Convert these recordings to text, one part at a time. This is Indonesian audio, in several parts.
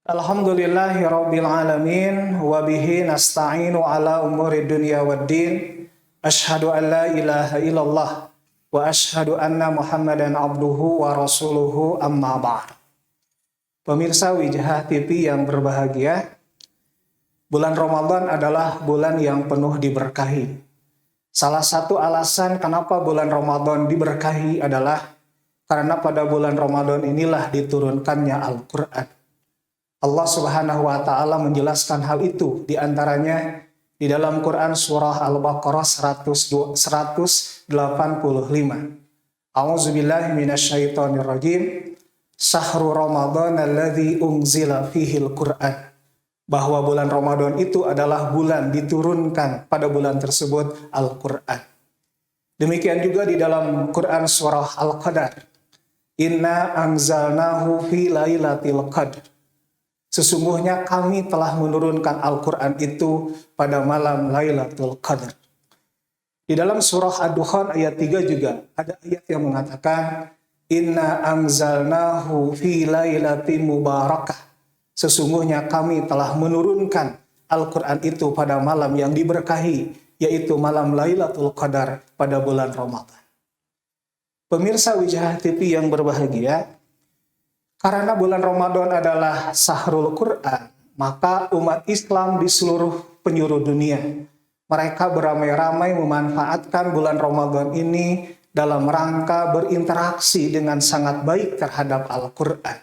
Alhamdulillahi rabbil alamin wa bihi nasta'inu ala umuri dunya waddin. Ashhadu an la ilaha illallah wa ashhadu anna Muhammadan abduhu wa rasuluhu amma ba'd. Pemirsa Wijah TV yang berbahagia, bulan Ramadan adalah bulan yang penuh diberkahi. Salah satu alasan kenapa bulan Ramadan diberkahi adalah karena pada bulan Ramadan inilah diturunkannya Al-Quran. Allah Subhanahu wa taala menjelaskan hal itu di antaranya di dalam Quran surah Al-Baqarah 185. A'udzubillahi minasyaitonirrajim. Syahrul Ramadan alladzi unzila fihil Quran. Bahwa bulan Ramadan itu adalah bulan diturunkan pada bulan tersebut Al-Quran. Demikian juga di dalam Quran surah Al-Qadar. Inna anzalnahu fi lailatul qadr. Sesungguhnya kami telah menurunkan Al-Quran itu pada malam Lailatul Qadar. Di dalam surah Ad-Dukhan ayat 3 juga ada ayat yang mengatakan Inna anzalnahu fi lailatin mubarakah. Sesungguhnya kami telah menurunkan Al-Quran itu pada malam yang diberkahi, yaitu malam Lailatul Qadar pada bulan Ramadan. Pemirsa Wijah TV yang berbahagia, karena bulan Ramadan adalah Syahrul Quran, maka umat Islam di seluruh penjuru dunia, mereka beramai-ramai memanfaatkan bulan Ramadan ini dalam rangka berinteraksi dengan sangat baik terhadap Al-Quran.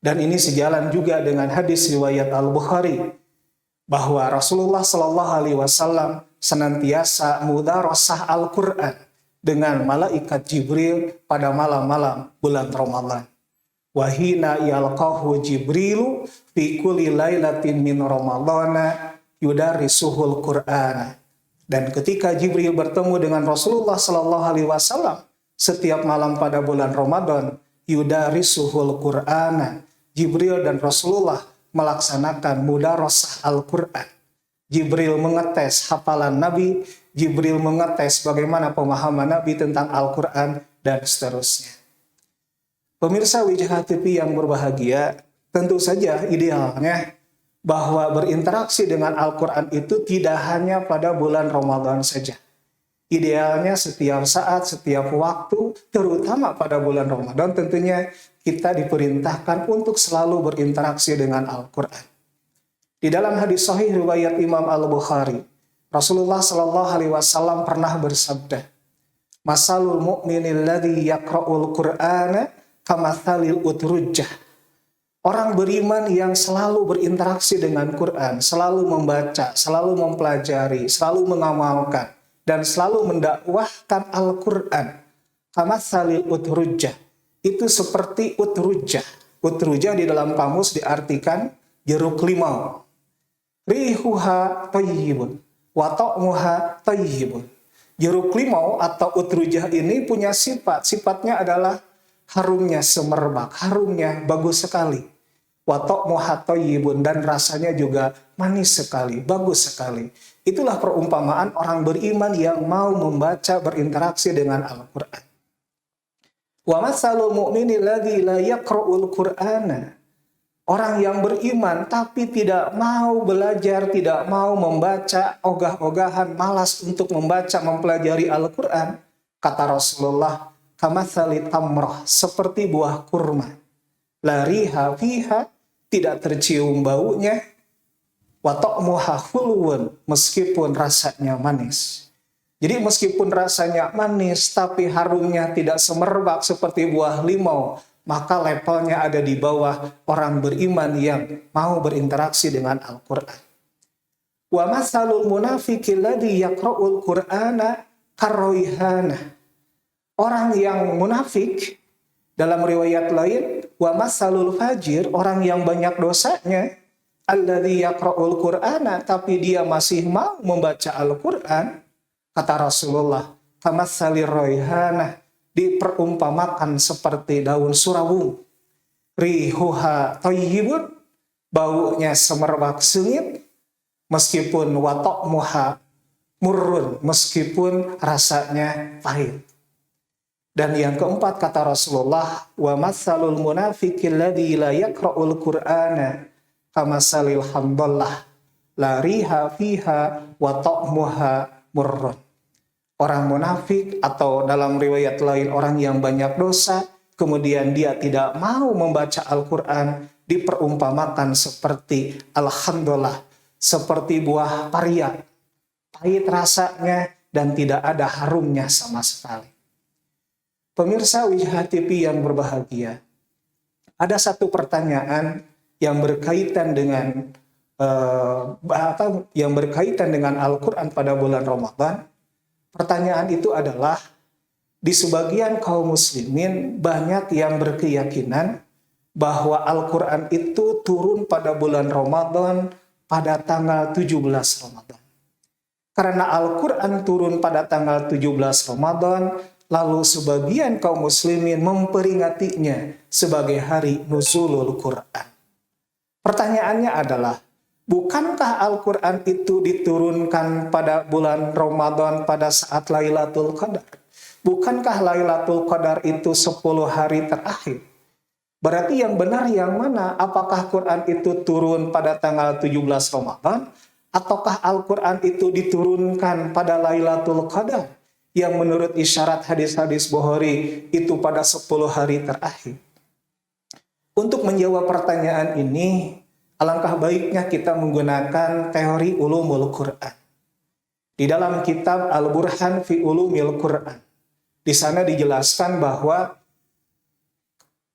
Dan ini sejalan juga dengan hadis riwayat Al-Bukhari, bahwa Rasulullah SAW senantiasa mudarasah Al-Quran dengan malaikat Jibril pada malam-malam bulan Ramadan. Wahina yalqahu Jibrilu fi kulli lailatin min Ramadana yudarrisuhul Qur'ana. Dan ketika Jibril bertemu dengan Rasulullah sallallahu alaihi wasallam setiap malam pada bulan Ramadan, yudarrisuhul Qur'ana. Jibril dan Rasulullah melaksanakan mudarasah Al-Qur'an. Jibril mengetes hafalan Nabi, Jibril mengetes bagaimana pemahaman Nabi tentang Al-Qur'an dan seterusnya. Pemirsa Wijah TV yang berbahagia, tentu saja idealnya bahwa berinteraksi dengan Al-Quran itu tidak hanya pada bulan Ramadan saja. Idealnya setiap saat, setiap waktu, terutama pada bulan Ramadan tentunya kita diperintahkan untuk selalu berinteraksi dengan Al-Quran. Di dalam hadis sahih riwayat Imam Al-Bukhari, Rasulullah SAW pernah bersabda, Masalul mu'minil ladzi yaqra'ul Qur'ana kamathalil utrujah. Orang beriman yang selalu berinteraksi dengan Quran, selalu membaca, selalu mempelajari, selalu mengamalkan, dan selalu mendakwahkan Al-Quran. Kamathalil utrujah. Itu seperti utrujah. Utrujah di dalam kamus diartikan jeruk limau. Rihuha tayyibun, wa ta'muha tayyibun. Jeruk limau atau utrujah ini punya sifat. Sifatnya adalah harumnya semerbak, harumnya bagus sekali. Wa ta'muha tayyibun, dan rasanya juga manis sekali, bagus sekali. Itulah perumpamaan orang beriman yang mau membaca, berinteraksi dengan Al-Quran. Wa masalul mu'mini alladzi la yaqra'ul Qur'ana. Orang yang beriman tapi tidak mau belajar, tidak mau membaca, ogah-ogahan, malas untuk membaca, mempelajari Al-Quran. Kata Rasulullah, kamathali tamrah, seperti buah kurma. La riha fiha, tidak tercium baunya. Wa ta'muha hulwun, meskipun rasanya manis. Jadi meskipun rasanya manis, tapi harumnya tidak semerbak seperti buah limau, maka levelnya ada di bawah orang beriman yang mau berinteraksi dengan Al-Quran. Wa mathalul munafiqil ladzi yaqra'ul Qur'ana karroihana. Orang yang munafik, dalam riwayat lain, wa masalul fajir, orang yang banyak dosanya, alladzi yaqra'ul Qur'ana, tapi dia masih mau membaca Al-Quran, kata Rasulullah, kamatsalir raihana, diperumpamakan seperti daun surawung. Rihuha tayyibun, baunya semerbak sengit, meskipun wa ta'muha murrun, meskipun rasanya pahit. Dan yang keempat kata Rasulullah, wa matsalul munafiqil ladzi la yaqra'ul qur'ana kamasalil hamdallah la riha fiha wa ta'muha murrun. Orang munafik atau dalam riwayat lain orang yang banyak dosa, kemudian dia tidak mau membaca Al-Quran, diperumpamakan seperti alhamdulillah, seperti buah paria, pahit rasanya dan tidak ada harumnya sama sekali. Pemirsa Wijah TV yang berbahagia, ada satu pertanyaan yang berkaitan dengan Al-Quran pada bulan Ramadan. Pertanyaan itu adalah, di sebagian kaum muslimin banyak yang berkeyakinan bahwa Al-Quran itu turun pada bulan Ramadan pada tanggal 17 Ramadan. Karena Al-Quran turun pada tanggal 17 Ramadan, lalu sebagian kaum muslimin memperingatinya sebagai hari nuzulul Quran. Pertanyaannya adalah, bukankah Al-Quran itu diturunkan pada bulan Ramadan pada saat Lailatul Qadar? Bukankah Lailatul Qadar itu 10 hari terakhir? Berarti yang benar yang mana? Apakah Quran itu turun pada tanggal 17 Ramadan? Ataukah Al-Quran itu diturunkan pada Lailatul Qadar? Yang menurut isyarat hadis-hadis Bukhari itu pada 10 hari terakhir. Untuk menjawab pertanyaan ini, alangkah baiknya kita menggunakan teori ulumul Quran. Di dalam kitab Al-Burhan fi Ulumil Quran, di sana dijelaskan bahwa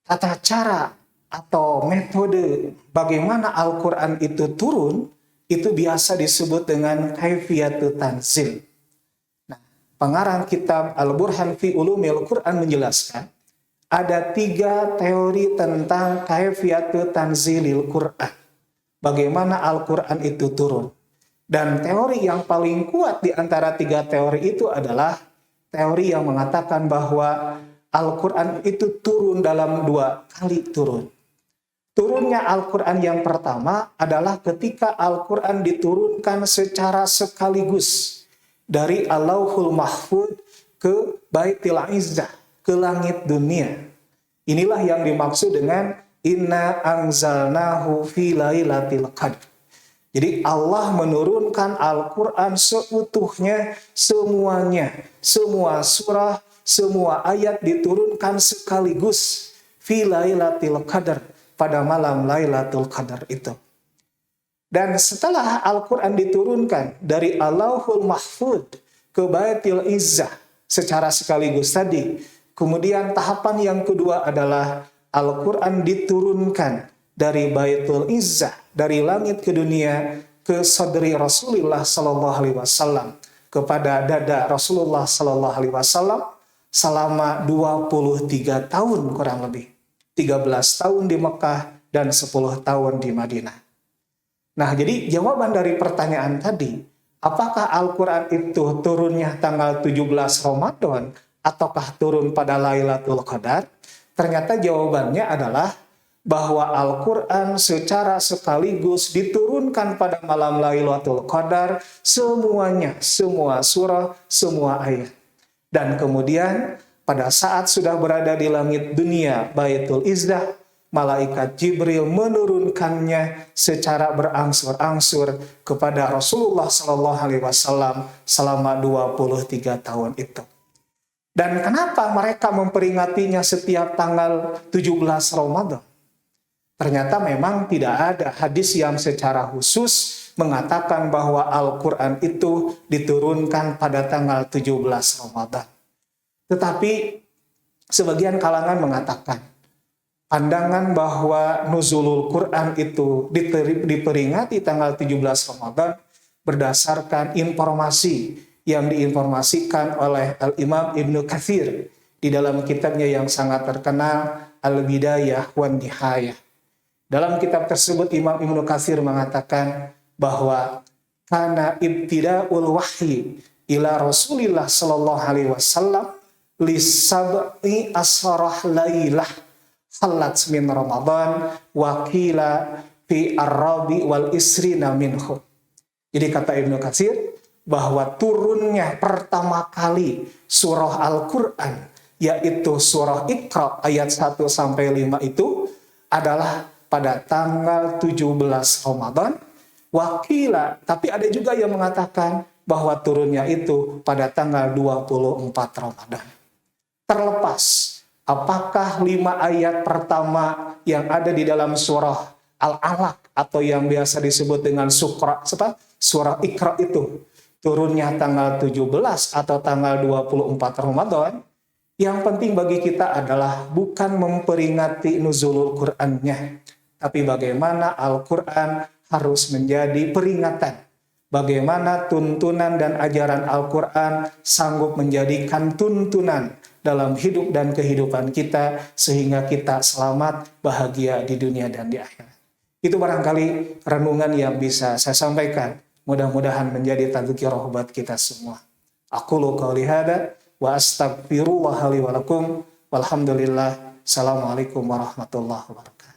tata cara atau metode bagaimana Al-Quran itu turun, itu biasa disebut dengan kaifiyatu tanzil. Pengarang kitab Al-Burhan fi Ulumil Quran menjelaskan ada 3 teori tentang kaifiyatu tanzilil Quran. Bagaimana Al-Quran itu turun. Dan teori yang paling kuat di antara 3 teori itu adalah teori yang mengatakan bahwa Al-Quran itu turun dalam 2 kali turun. Turunnya Al-Quran yang pertama adalah ketika Al-Quran diturunkan secara sekaligus dari Al-Lauhul Mahfuz ke Baitul Izzah, ke langit dunia. Inilah yang dimaksud dengan inna anzalnahu fi lailatul qadr. Jadi Allah menurunkan Al-Quran seutuhnya, semuanya, semua surah, semua ayat diturunkan sekaligus fi lailatul qadr, pada malam Lailatul Qadar itu. Dan setelah Al-Quran diturunkan dari Allahul Mahfuz ke Baitul Izzah secara sekaligus tadi, kemudian tahapan yang kedua adalah Al-Quran diturunkan dari Baitul Izzah, dari langit ke dunia, ke sadri Rasulullah Sallallahu Alaihi Wasallam, kepada dada Rasulullah Sallallahu Alaihi Wasallam selama 23 tahun kurang lebih. 13 tahun di Mekah dan 10 tahun di Madinah. Nah, jadi jawaban dari pertanyaan tadi, apakah Al-Quran itu turunnya tanggal 17 Ramadan ataukah turun pada Lailatul Qadar? Ternyata jawabannya adalah bahwa Al-Quran secara sekaligus diturunkan pada malam Lailatul Qadar, semuanya, semua surah, semua ayat. Dan kemudian pada saat sudah berada di langit dunia Baitul Izzah, malaikat Jibril menurunkannya secara berangsur-angsur kepada Rasulullah Sallallahu Alaihi Wasallam selama 23 tahun itu. Dan kenapa mereka memperingatinya setiap tanggal 17 Ramadan? Ternyata memang tidak ada hadis yang secara khusus mengatakan bahwa Al-Quran itu diturunkan pada tanggal 17 Ramadan. Tetapi sebagian kalangan mengatakan pandangan bahwa nuzulul Quran itu diperingati tanggal 17 Ramadan berdasarkan informasi yang diinformasikan oleh Al-Imam Ibnu Katsir di dalam kitabnya yang sangat terkenal Al-Bidayah wan Nihayah. Dalam kitab tersebut Imam Ibnu Katsir mengatakan bahwa kana ibtida'ul wahyi ila Rasulillah sallallahu alaihi wasallam li sab'i asrah lailah khalat min Ramadan wa qila fi ar-rabi wal isrina minhu. Jadi kata Ibnu Katsir bahwa turunnya pertama kali surah Al-Quran yaitu surah Iqra ayat 1 sampai 5 itu adalah pada tanggal 17 Ramadan. Wakila, tapi ada juga yang mengatakan bahwa turunnya itu pada tanggal 24 Ramadan. Terlepas apakah 5 ayat pertama yang ada di dalam surah Al-Alaq atau yang biasa disebut dengan surah Iqra itu turunnya tanggal 17 atau tanggal 24 Ramadan, yang penting bagi kita adalah bukan memperingati nuzulul Qur'annya, tapi bagaimana Al-Quran harus menjadi peringatan. Bagaimana tuntunan dan ajaran Al-Quran sanggup menjadikan tuntunan dalam hidup dan kehidupan kita, sehingga kita selamat, bahagia di dunia dan di akhirat. Itu barangkali renungan yang bisa saya sampaikan. Mudah-mudahan menjadi tadzkirah buat kita semua. Aqulu qouli hadza wa astaghfirullah li wa lakum. Walhamdulillah. Assalamualaikum warahmatullahi wabarakatuh.